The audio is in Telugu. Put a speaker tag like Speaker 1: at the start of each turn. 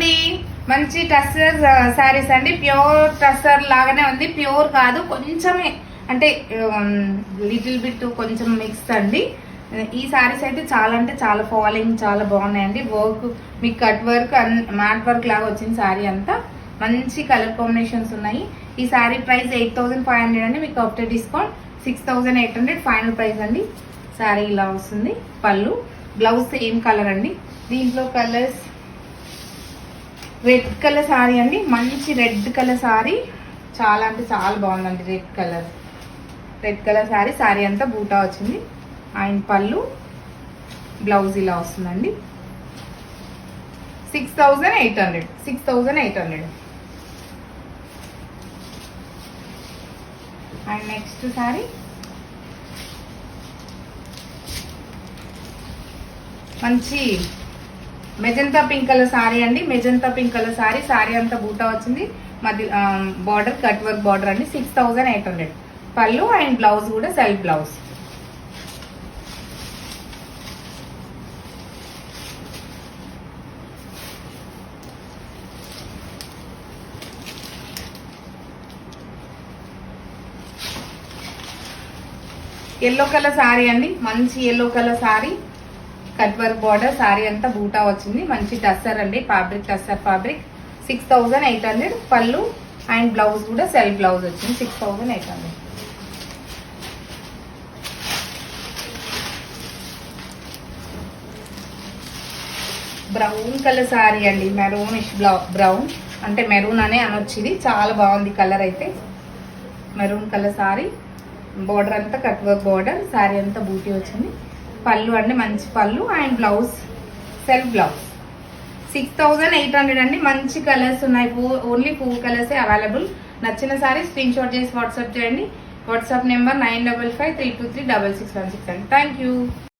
Speaker 1: అండి, మంచి టస్సర్ శారీస్ అండి. ప్యూర్ టస్సర్ లాగానే ఉంది, ప్యూర్ కాదు, కొంచెమే అంటే లిటిల్ బిట్ కొంచెం మిక్స్ అండి. ఈ శారీస్ అయితే చాలా అంటే చాలా ఫాలింగ్ చాలా బాగున్నాయండి. వర్క్ మీకు కట్ వర్క్ మ్యాట్ వర్క్ లాగా వచ్చింది శారీ అంతా. మంచి కలర్ కాంబినేషన్స్ ఉన్నాయి. ఈ శారీ ప్రైస్ 8500 అండి. మీకు ఆఫ్టర్ డిస్కౌంట్ 6800 ఫైనల్ ప్రైస్ అండి. శారీ ఇలా వస్తుంది. పళ్ళు, బ్లౌజ్ సేమ్ కలర్ అండి. దీంట్లో కలర్స్ రెడ్ కలర్ శారీ అండి, మంచి రెడ్ కలర్ శారీ, చాలా అంటే చాలా బాగుందండి. రెడ్ కలర్ శారీ, శారీ అంతా బూటా వచ్చింది. అండ్ పళ్ళు, బ్లౌజ్ ఇలా వస్తుందండి. 6800. అండ్ నెక్స్ట్ శారీ మంచి మెజంతా పింక్ కలర్ శారీ అండి. Magenta pink colour sari, sari అంతా బూటా వచ్చింది. మధ్య బార్డర్ కట్ వర్క్ బార్డర్ అండి. 6800 పళ్ళు అండ్ బ్లౌజ్ కూడా self blouse. Yellow colour sari అండి, మంచి yellow colour sari, cut work border, sari అంతా బూటా వచ్చింది. మంచి టస్సర్ అండి, ఫ్యాబ్రిక్ టస్సర్ ఫ్యాబ్రిక్. 6800 పళ్ళు అండ్ బ్లౌజ్ కూడా సెల్ఫ్ బ్లౌజ్ వచ్చింది. 6800. బ్రౌన్ కలర్ శారీ అండి, మెరూనిష్ బ్రౌన్ అంటే మెరూన్ అనే అనొచ్చు. ఇది చాలా బాగుంది కలర్ అయితే. మెరూన్ కలర్ శారీ, బార్డర్ అంతా కట్ వర్క్ బార్డర్, శారీ అంతా బూటీ వచ్చింది. పళ్ళు అండి, మంచి పళ్ళు అండ్ బ్లౌజ్ సెల్ఫ్ బ్లౌజ్. 6800 అండి. మంచి కలర్స్ ఉన్నాయి, ఓన్లీ 4 కలర్సే అవైలబుల్. నచ్చిన సారీ స్క్రీన్ షాట్ చేసి వాట్సాప్ చేయండి. వాట్సాప్ నెంబర్ 9553236616 అండి. Thank you.